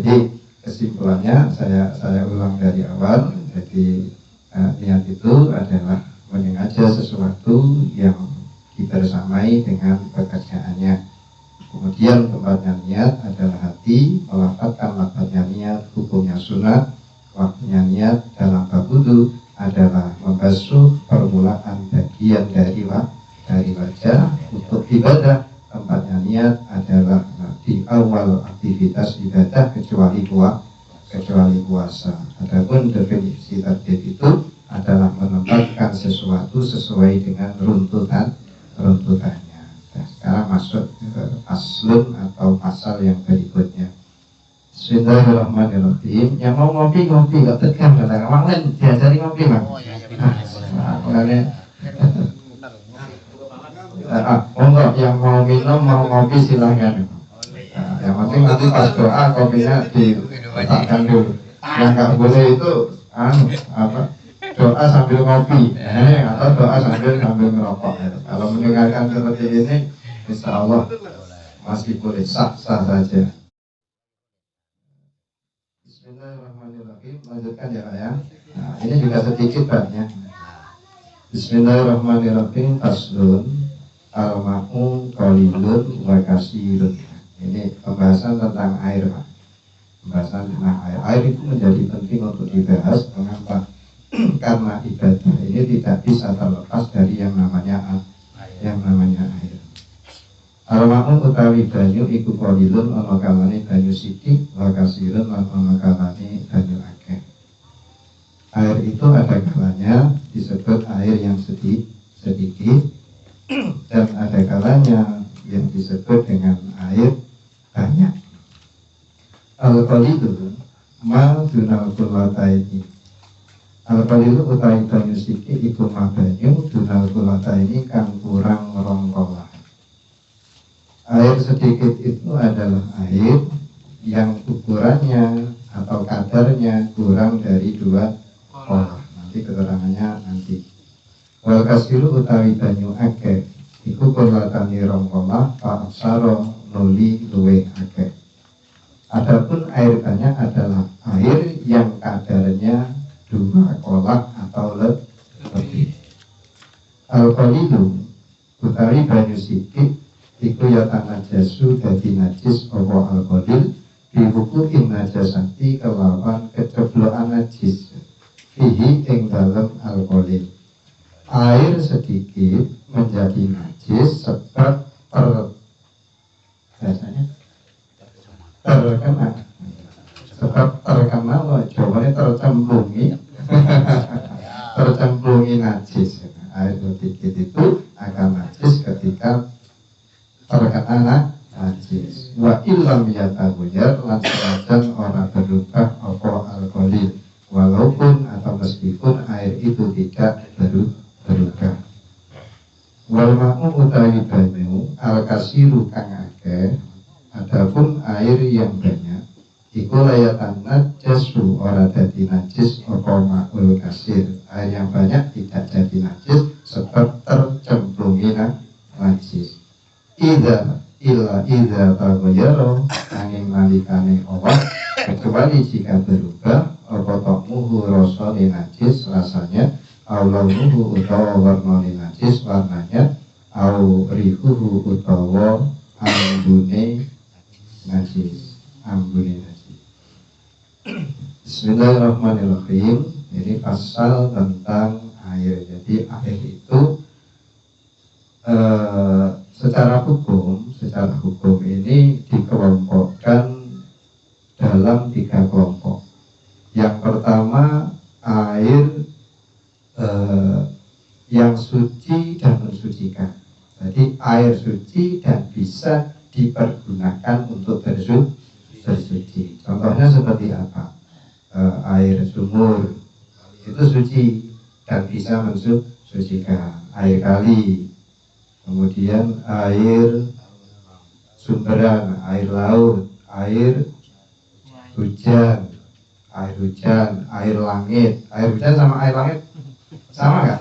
Jadi kesimpulannya saya ulang dari awal. Jadi niat itu adalah menyengaja sesuatu yang dibersamai dengan pekerjaannya. Kemudian tempatnya niat adalah hati, melafalkan lafaznya niat, hukumnya sunat, waktunya niat dalam bab wudu adalah membasuh permulaan bagian dari wajah untuk ibadah. Tempatnya niat adalah di awal aktivitas ibadah kecuali puasa. Adapun definisi tertib itu adalah menempatkan sesuatu sesuai dengan runtutannya. Nah, sekarang masuk ke faslun atau pasal yang berikutnya. Bismillahirrahmanirrahim. Yang mau ngopi gak tekan kata Mang Len diajari ngopi Mang. Monggo yang mau minum mau ngopi silahkan. Yang penting nanti pas doa kopinya diletakkan dulu. Yang nggak boleh itu doa sambil ngopi, atau doa sambil merokok. Kalau mendengarkan seperti ini, insya Allah masih boleh sah saja. Bismillahirrahmanirrahim. Lanjutkan ya Pak ya. Nah, ini juga sedikit banyak. Bismillahirrahmanirrahim. Faslun al-ma'u qalilun wa kasirun. Ini pembahasan tentang air Pak. Pembahasan tentang air. Air itu menjadi penting untuk dibahas. Mengapa? Karena ibadah ini tidak bisa terlepas dari yang namanya air. Al-ma'u utawi banyu iku qalilun ana kalane banyu sithik wa kasirun lan ana kalane banyu akeh. Air itu ada kalanya disebut air yang sedikit dan ada kalanya yang disebut dengan air banyak. Al-qalilu ma dunal qulataini. Al-qalilu utawi banyu sithik iku ma banyu dunal qulataini kang kurang rongkolah. Air sedikit itu adalah air yang ukurannya atau kadarnya kurang dari 2 kolah. Nanti keterangannya nanti. Wal kasiru utawi banyu akeh iku kulatani rongkolah fa aksaro nuli luwe akeh. Adapun air banyak adalah air yang kadarnya 2 kolah atau lebih. Al-qalilu utawi banyu sithik iku ya tanajasu dadi najis apa al-qalil bihukumin najasati kelawan keceblokan najis fihi ing dalem al-qalil. Air sedikit menjadi najis sebab terkena loh jawabannya tercemplungi najis. Air sedikit itu akan najis ketika terkena najis. Wa illam yataghayar lan senajan ora berubah apa alkohol, walaupun atau meskipun air itu tidak berubah. Wal ma'u utawi banyu al-kasiru kang akeh, adapun air yang banyak iku layatan najasu ora dadi najis apa ma'ul kasir. Air yang banyak tidak jadi najis sebab tercemplungi najis. Idza taghayyara angin nalikane Allah, kecuali jika berubah apa ta'muhu rasane najis rasanya, au launuhu utawa warnane najis warnanya, au rihuhu utawa ambune najis. Bismillahirrahmanirrahim. Ini pasal tentang air. Jadi air itu secara hukum ini dikelompokkan dalam 3 kelompok. Yang pertama air yang suci dan mensucikan. Jadi air suci dan bisa dipergunakan untuk bersuci. Contohnya seperti apa? Air sumur itu suci dan bisa mensucikan. Air kali, kemudian air sumberan, air laut, air hujan, air langit. Air hujan sama air langit sama nggak?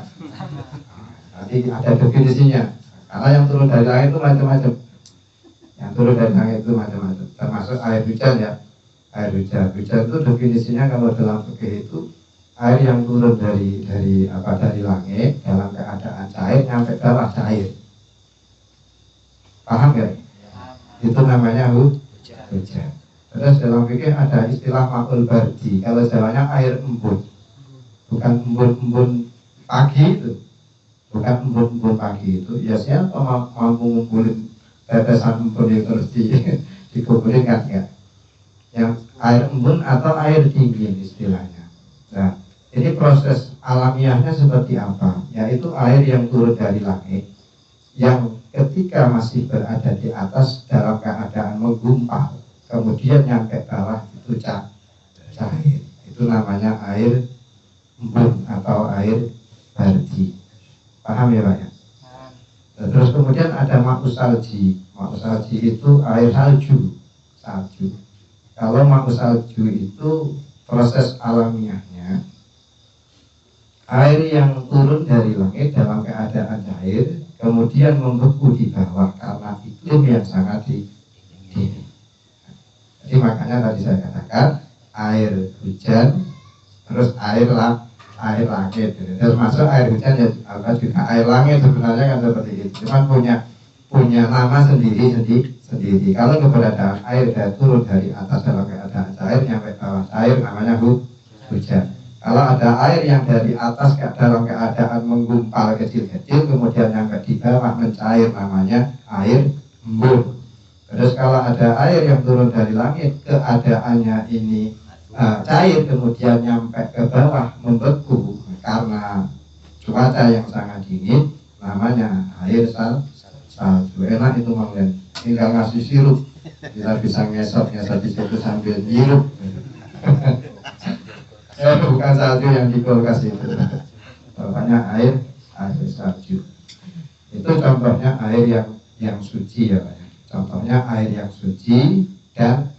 Nanti ada definisinya. Karena yang turun dari langit itu macam-macam. Termasuk air hujan ya. Air hujan. Hujan itu definisinya kalau dalam fikih itu air yang turun dari langit dalam keadaan cair nyampe bawah cair. Paham ya? Itu namanya hujan. Terus dalam fikih ada istilah ma'ul bardi. Kalau Jawanya air embun. Bukan embun-embun pagi itu. Bukan embun-embun pagi itu. Ya siapa mampu ngumpulin tetesan embun yang terus dikumpulin kan ya. Yang air embun atau air dingin istilahnya. Nah, ini proses alamiahnya seperti apa? Yaitu air yang turun dari langit yang ketika masih berada di atas dalam keadaan menggumpal, kemudian nyampe bawah itu cair. Itu namanya air embun atau air bardi. Paham ya Pak ya? Nah, terus kemudian ada ma'us salji. Ma'us salji itu air salju. Kalau ma'us salju itu proses alamiahnya air yang turun dari langit dalam keadaan cair kemudian membeku di bawah karena iklim yang sangat dingin. Jadi makanya tadi saya katakan air hujan, terus air langit. Termasuk air hujan ya juga air langit sebenarnya kan seperti itu. Cuman punya nama sendiri. Kalau keberadaan air dan turun dari atas dalam keadaan cair nyampe bawah cair namanya hujan. Kalau ada air yang dari atas dalam keadaan menggumpal kecil-kecil kemudian nyampe di bawah mencair namanya air embun. Terus kalau ada air yang turun dari langit keadaannya ini cair kemudian nyampe ke bawah membeku karena cuaca yang sangat dingin namanya air salju. Enak itu manglen, tinggal ngasih sirup kita bisa ngesot di situ sambil nyirup. Bukan salju yang di kulkas itu, pokoknya air salju. Itu contohnya air yang suci ya Pak. Contohnya air yang suci dan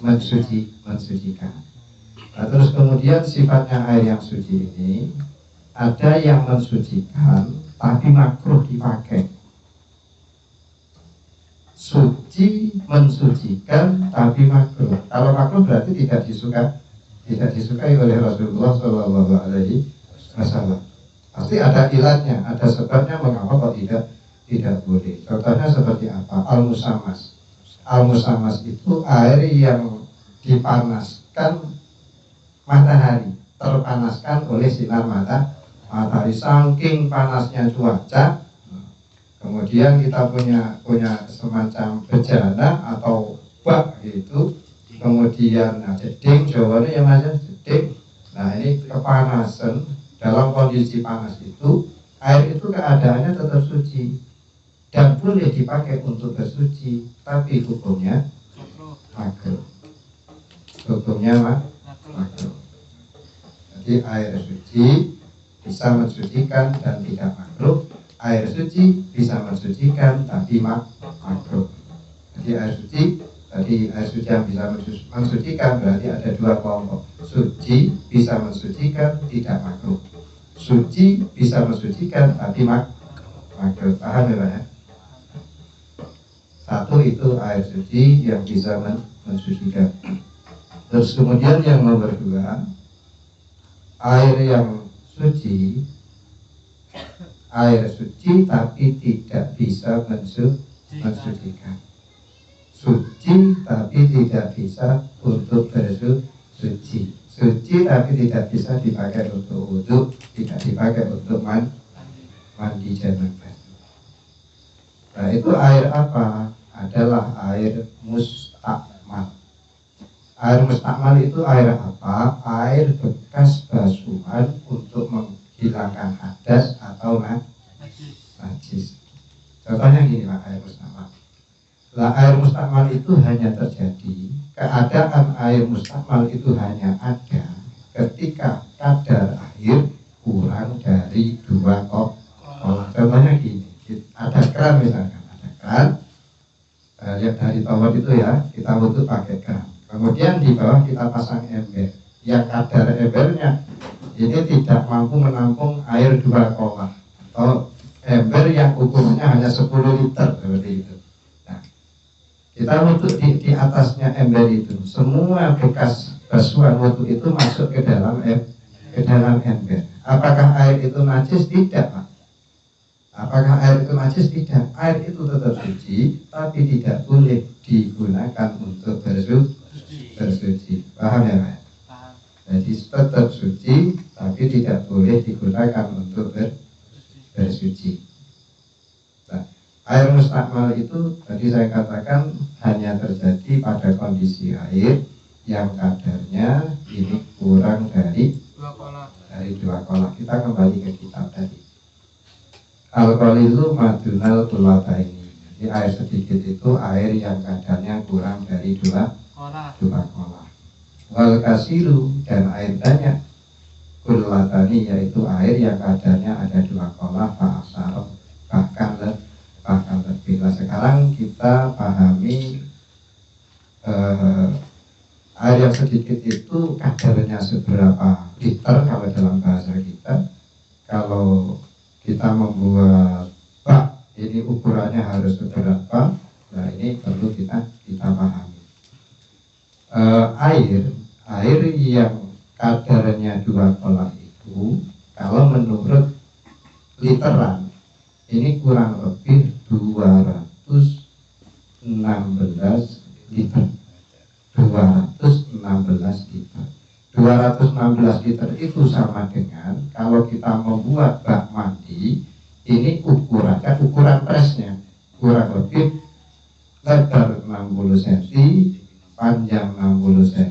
mensucikan. Nah, terus kemudian sifatnya air yang suci ini ada yang mensucikan tapi makruh dipakai. Suci mensucikan tapi makruh. Kalau makruh berarti tidak disukai oleh Rasulullah Shallallahu Alaihi Wasallam. Pasti ada ilatnya, ada sebabnya mengapa kok tidak boleh. Contohnya seperti apa? Al-musammas itu air yang dipanaskan matahari, terpanaskan oleh sinar matahari. Saking panasnya cuaca, kemudian kita punya semacam bejana atau bak gitu. Kemudian jeding, jawabannya yang macam jeding. Nah ini kepanasan, dalam kondisi panas itu air itu keadaannya tetap suci dan boleh dipakai untuk bersuci, tapi hukumnya makruh. Makruh. Jadi air suci bisa mensucikan dan tidak makruh. Air suci bisa mensucikan tapi makruh. Jadi air suci yang bisa mensucikan berarti ada dua kelompok. Suci bisa mensucikan tidak makruh. Suci bisa mensucikan tapi makruh. Paham ya Pak ya? Satu itu air suci yang bisa mensucikan. Terus kemudian yang nomor dua, air yang suci tapi tidak bisa mensucikan. Suci tapi tidak bisa untuk bersuci. Suci tapi tidak bisa dipakai untuk wudu, tidak dipakai untuk mandi janabah. Nah itu air apa? Adalah air mustakmal. Air mustakmal itu air apa? Air bekas basuhan untuk menghilangkan hadas atau najis. Contohnya gini Pak, air mustakmal. Nah, air mustakmal itu hanya terjadi, keadaan air mustakmal itu hanya ada ketika kadar air kurang dari 2 kolam. Contohnya gini, ada keran misalkan, lihat dari tower itu ya, kita butuh pakai keran. Kemudian di bawah kita pasang ember, yang kadar embernya ini tidak mampu menampung air 2 kolam, atau ember yang ukurannya hanya 10 liter seperti itu. Kita wudhu di atasnya ember itu, semua bekas basuhan wudhu itu masuk ke dalam ember. Apakah air itu najis? Tidak, Pak. Apakah air itu najis? Tidak. Air itu tetap suci, tapi tidak boleh digunakan untuk bersuci. Paham ya, Pak? Jadi tetap suci, tapi tidak boleh digunakan untuk bersuci. Nah, air mustakmal itu tadi saya katakan hanya terjadi pada kondisi air yang kadarnya ini kurang dari 2 kolak. Kita kembali ke kitab tadi. Al-qalilu madunal kulata ini. Jadi air sedikit itu air yang kadarnya kurang dari 2 kolak. Wal kasiru dan air banyak kulatani yaitu air yang kadarnya ada 2 kolak fa'asar bahkan lebih. Nah, sekarang kita pahami air yang sedikit itu kadarnya seberapa liter kalau dalam bahasa kita. Kalau kita membuat bak ini ukurannya harus seberapa. Nah, ini perlu kita pahami. Air yang kadarnya 2 kolak itu kalau menurut literan ini kurang lebih 216 liter. 216 liter. 216 liter itu sama dengan kalau kita membuat bak mandi, ini ukuran presnya kurang lebih lebar 60 cm, panjang 60 cm,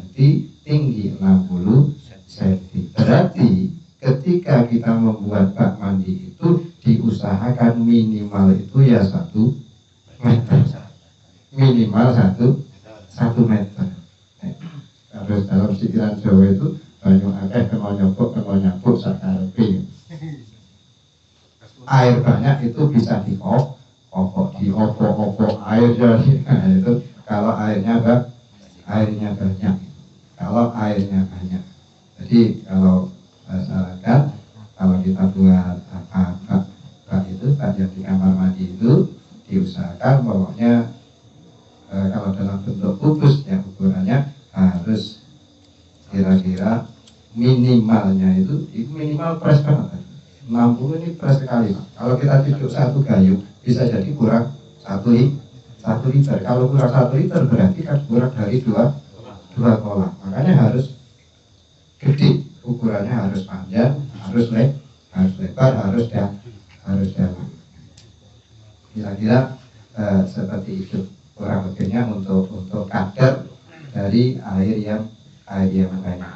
tinggi 60 cm. Berarti ketika kita membuat bak mandi itu diusahakan minimal itu ya 1 meter. Minimal 1 meter. Harus dalam pikiran Jawa itu banyak akeh kena nyopok sakarepe. Air banyak itu bisa diopok air jadi. Nah, itu kalau airnya banyak. Jadi kalau masyarakat kalau kita buat bak yang di kamar mandi itu diusahakan pokoknya kalau dalam bentuk kubus ya ukurannya harus kira-kira minimalnya itu minimal pres banget. 60 ini pres sekali. Kalau kita tidur 1 gayung bisa jadi kurang 1 liter. Kalau kurang 1 liter berarti kan kurang dari 2 kolak. Makanya harus gede, ukurannya harus panjang, harus lebar, harus dalam. Kira-kira seperti itu kurang lebihnya untuk kadar dari air yang banyak.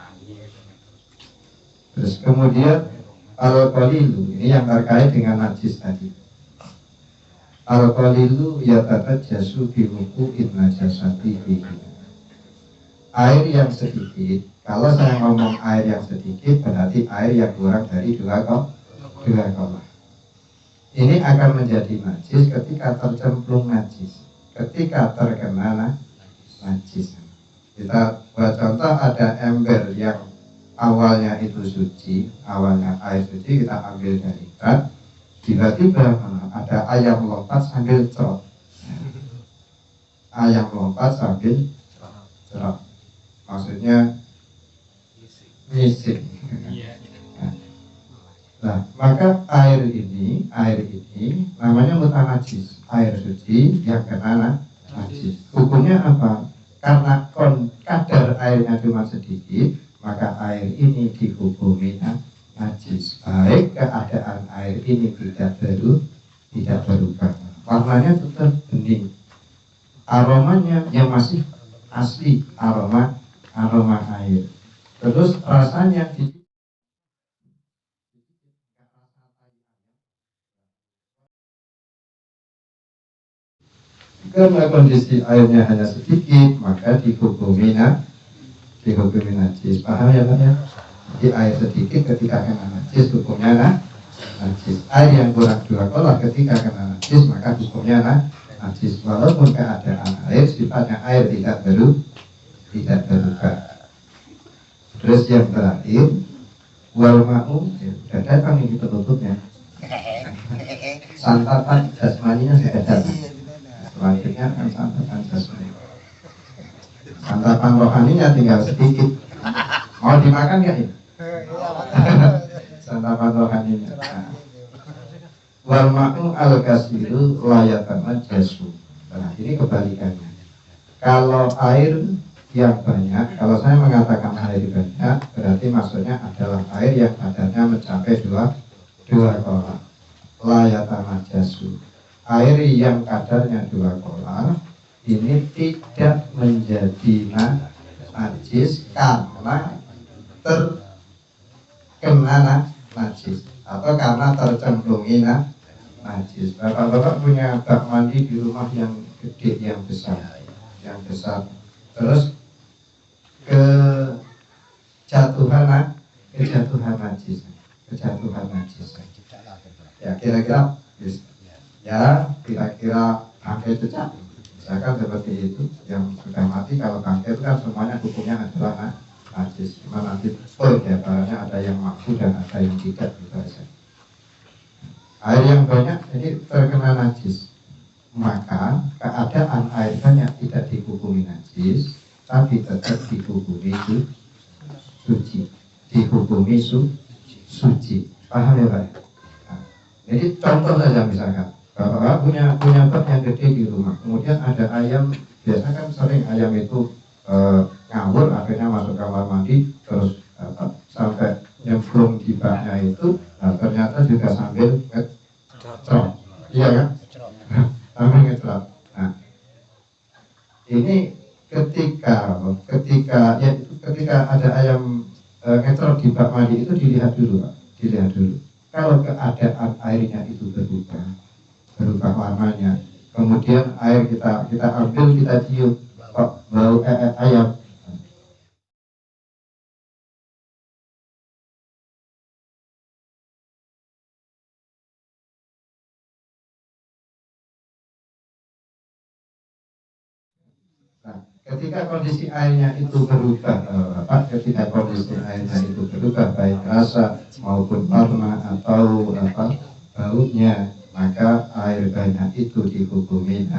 Terus kemudian al-qalilu ini yang terkait dengan najis tadi. Al-qalilu yatajassu bi wuqu'in najasati fihi. Air yang sedikit, kalau saya ngomong air yang sedikit berarti air yang kurang dari 2 kolak. Ini akan menjadi najis ketika tercemplung najis, ketika terkena najis. Kita buat contoh, ada ember yang awalnya itu suci, awalnya air suci, kita ambil dari kat, tiba-tiba ada ayam lompat sambil cerot. Ayam lompat sambil cerot. Maksudnya ngising. Nah, maka air ini namanya mutanajis, air suci yang kena najis. Hukumnya apa? Karena kadar airnya cuma sedikit, maka air ini dihukumi najis. Baik keadaan air ini tidak berubah, warnanya tetap bening, aromanya yang masih asli aroma air. Terus rasanya karena kondisi airnya hanya sedikit, maka dihukumi najis. Paham ya Pak ya? Jadi air sedikit ketika kena najis, hukumnya najis. Air yang kurang 2 kolak ketika kena najis, maka hukumnya najis. Walaupun keadaan air sifatnya air tidak berubah. Terus yang terakhir, wal ma'u, sudah datang ini penutupnya. Santapan jasmaninya sudah datang. Selanjutnya kan santapan jasmani. Santapan rohaninya tinggal sedikit. Mau dimakan nggak ini? Santapan rohaninya. Nah. Wal ma'u al-kasiru layatama jasu. Nah, ini kebalikannya. Kalau air yang banyak, kalau saya mengatakan air banyak, berarti maksudnya adalah air yang kadarnya mencapai dua kolam. Layatama jasu. Air yang kadarnya 2 kolam ini tidak menjadi najis karena terkena najis atau karena tercemplungi najis. Bapak-bapak punya bak mandi di rumah yang gede, yang besar, terus kejatuhan najis. Ya kira-kira bangkai cecak, misalkan seperti itu, yang sudah mati. Kalau bangkai itu kan semuanya hukumnya adalah najis, cuma nanti ya barangnya ada yang makruh dan ada yang tidak, gitu saja. Air yang banyak ini terkena najis, maka keadaan air banyak tidak dihukumi najis, tapi tetap dihukumi suci. Paham ya Pak? Nah, jadi contoh saja, misalkan Bapak punya bak yang gede di rumah, kemudian ada ayam. Biasa kan sering ayam itu ngawur, akhirnya masuk kamar mandi, terus sampai nyemplung di baknya itu, ternyata juga sambil ngecrot, iya kan? Sambil ngecrot. Nah, ini ketika ada ayam ngecrot di bak mandi itu dilihat dulu, Pak. Kalau keadaan airnya itu berubah warnanya, kemudian air kita ambil, kita cium, kok bau ayam. Nah, ketika kondisi airnya itu berubah, baik rasa maupun warna atau baunya, maka air banyak itu dihukumi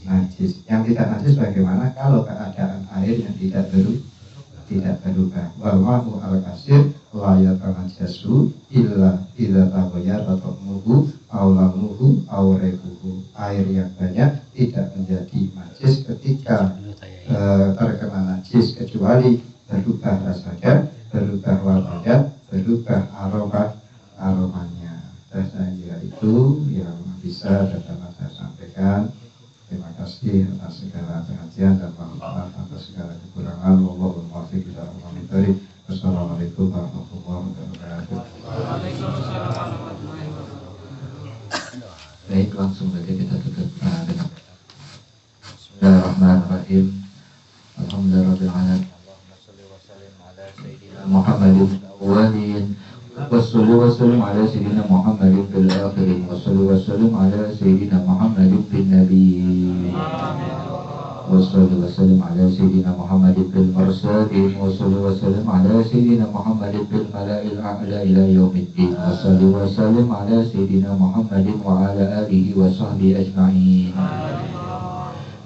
najis. Yang tidak najis bagaimana? Kalau keadaan air yang tidak berubah. Wal ma'u al-kasir la yatanajasu illa taghayyara ta'muhu aw lamuhu aw rihuhu. Air yang banyak tidak menjadi najis ketika terkena najis, kecuali berubah rasanya, berubah warnanya, berubah aromanya. Saya kira itu yang bisa dapat saya sampaikan. Terima kasih atas segala perhatian dan maaf atas segala kekurangan. Wallahul muwaffiq ila aqwamit thoriq. Wassalamualaikum warahmatullahi wabarakatuh. Baik, langsung saja kita tutup dengan Bismillahirrahmanirrahim. Alhamdulillahirabbil alamin. Muhammadin awwalin wassalli wassalim ala sayyidina Muhammadin fil akhirin wassalli wassalim ala sayyidina Muhammadin fil nabiyyin wassalli wassalim ala sayyidina Muhammadin fil mursalin wassalli wassalim ala sayyidina Muhammadin fil mala'il a'la ila yaumiddin wassalli wassalim ala sayyidina Muhammadin wa ala alihi wa sahbihi ajma'in.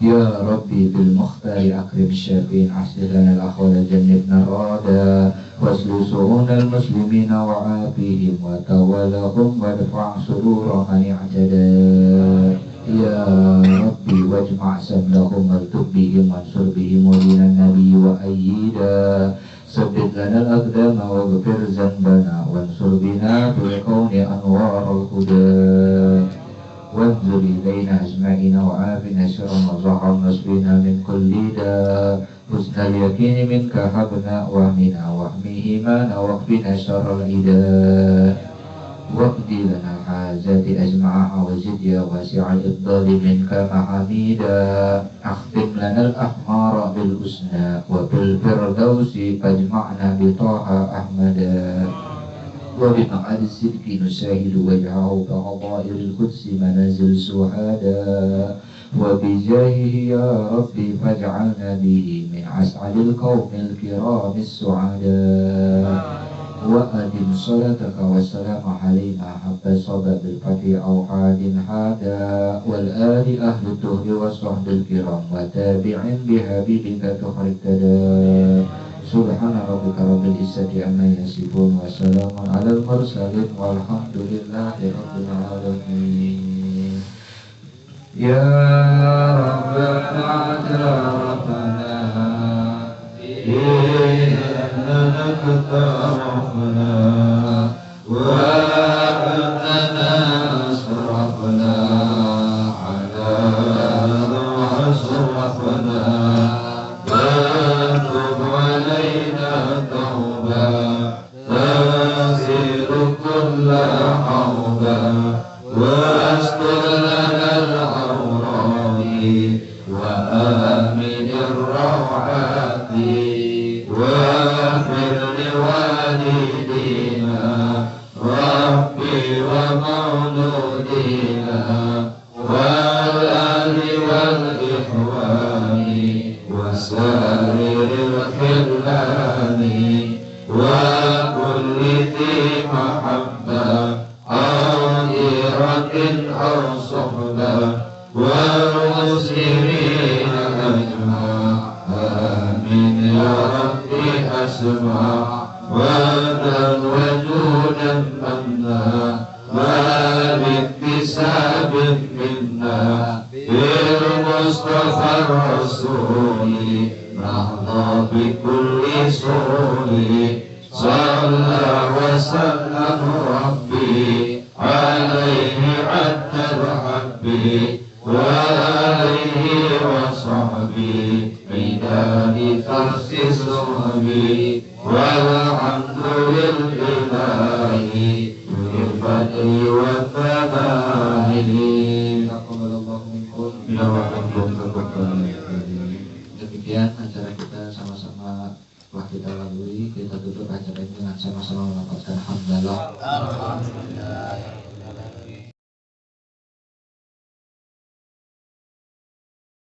Ya Rabbi bil Mukhtar akrim syafi'in aslih lana al-akhwal jannibna rada waslu su'unal muslimina wa afihim wa tawalahum wa dafa' surura man i'tada. Ya Rabbi wajma' samlahum waltub bihim wansur bihim walinan nabi wa ayyida sabbit lana al-aqdama wa ghafir zanbana wansur bina bil qawni anwar al-huda وانظر إلينا أجمعين وعافنا شر ما ظهر نصبنا من كل داء حسن اليقين منك حبنا وهمنا واحميهما واكفنا شر العداء واقضي لنا الحاجات أجمعها وزد يا واسع الإفضال منك محاميدا أختم لنا الأحمار بالحسنى وبالفردوس فاجمعنا بطه أحمدا وبمقعد الصدق نشاهد وجهه كعظائر القدس منازل سهادا وبجاهه يا ربي فاجعلنا به من أسعد القوم الكرام السعداء وأدم صلاتك والسلام علينا حتى صدى بالفتح أو حاد حادا والآل أهل الدهر والصحب الكرام وتابعين بحبيبك تحركدا سبحان ربك رب العزة عما يصفون وسلام على المرسلين والحمد لله رب العالمين. يا ربنا اعترفنا بأننا اقترفنا وأننا أسرفنا على ما أسرفنا فتب علينا توبة تغفر كل حوبة واستر لنا العورات وآمن الروعات واغفر لوالدينا ربي ومولودينا والأهل والإخوان وسائر الخلان وكل ذي محبة عائرة أو صحبة والمسلمين أجمع آمين يا ربي أسمع ودا وجودا منا ما باكتساب منا بالمصطفى الرسول نهضى بكل سرور صلى وسلم ربي عليه عد الحب وآله وصحبه ميدان فرس صحبي والحمد لله بالفضل والثناء تقبل الله منكم demikian acara kita sama-sama telah kita lalui. Kita tutup acara ini dengan sama-sama melafazkan hamdalah.